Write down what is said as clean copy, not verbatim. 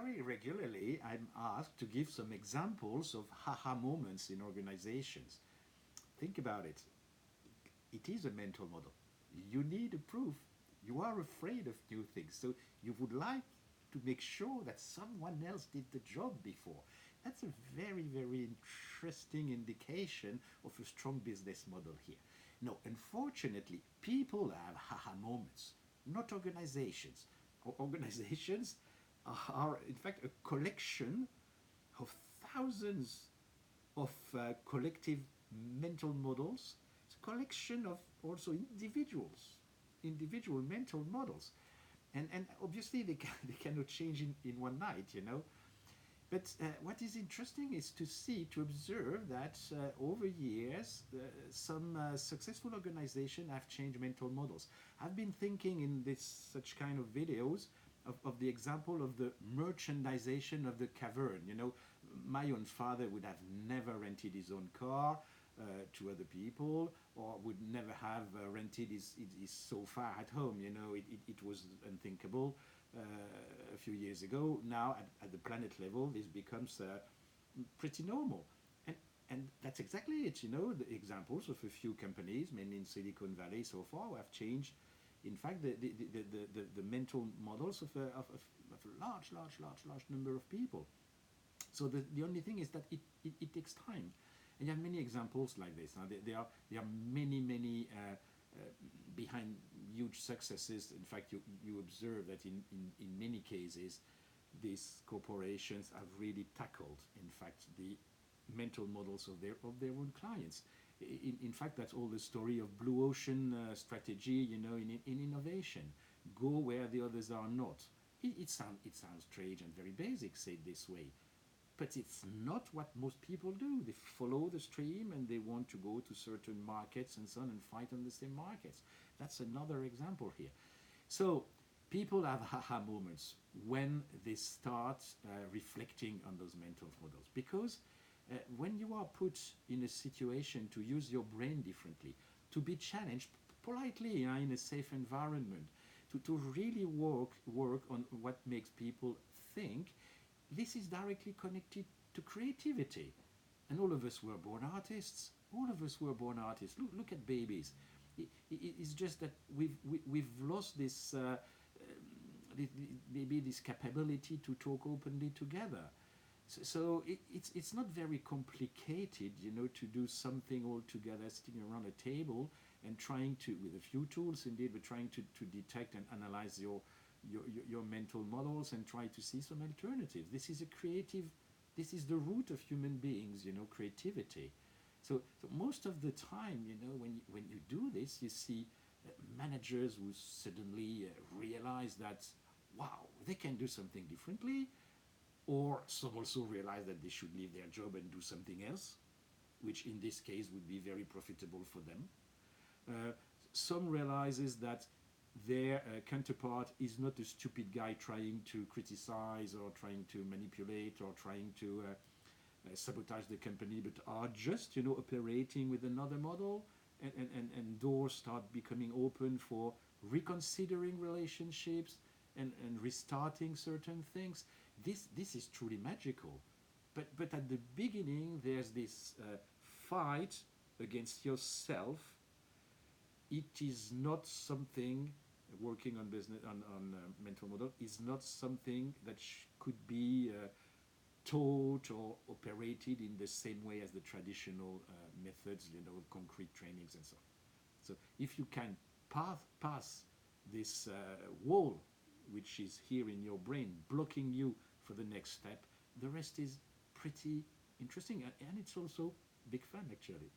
very regularly I'm asked to give some examples of haha moments in organizations. Think about it. It is a mental model. You need a proof. You are afraid of new things. So you would like to make sure that someone else did the job before. That's a very, very interesting indication of a strong business model here. No, unfortunately, people have haha moments, not organizations. Organizations are, in fact, a collection of thousands of collective mental models. It's a collection of also individual mental models. And obviously they cannot change in one night, you know. But what is interesting is to observe that over years, some successful organizations have changed mental models. I've been thinking in such kind of videos of the example of the merchandisation of the cavern. You know, my own father would have never rented his own car to other people, or would never have rented his sofa at home. You know, it was unthinkable a few years ago. Now, at the planet level, this becomes pretty normal. And that's exactly it, you know, the examples of a few companies, mainly in Silicon Valley so far, who have changed, in fact, the mental models of a large number of people. So the only thing is that it takes time. And you have many examples like this. Now, there are many behind huge successes. In fact, you observe that in many cases, these corporations have really tackled, in fact, the mental models of their own clients. In fact, that's all the story of blue ocean strategy, you know, in innovation. Go where the others are not. It sounds strange and very basic, said this way. But it's not what most people do. They follow the stream and they want to go to certain markets and so on and fight on the same markets. That's another example here. So people have haha moments when they start reflecting on those mental models. Because when you are put in a situation to use your brain differently, to be challenged politely in a safe environment, to really work on what makes people think, this is directly connected to creativity. And all of us were born artists. All of us were born artists. Look at babies. It's just that we've lost this, maybe this capability to talk openly together. So it's not very complicated, you know, to do something all together, sitting around a table and trying to, with a few tools indeed, but trying to detect and analyze your mental models and try to see some alternatives. This is the root of human beings, you know, creativity. So most of the time, you know, when you do this, you see managers who suddenly realize that, wow, they can do something differently, or some also realize that they should leave their job and do something else, which in this case would be very profitable for them. Some realizes that their counterpart is not a stupid guy trying to criticize or trying to manipulate or trying to sabotage the company, but are just, you know, operating with another model, and doors start becoming open for reconsidering relationships and restarting certain things. This is truly magical. But at the beginning, there's this fight against yourself. It is not something, working on business on mental model is not something that could be taught or operated in the same way as the traditional methods, you know, concrete trainings and so on. So if you can pass this wall, which is here in your brain, blocking you for the next step, the rest is pretty interesting, and it's also big fun, actually.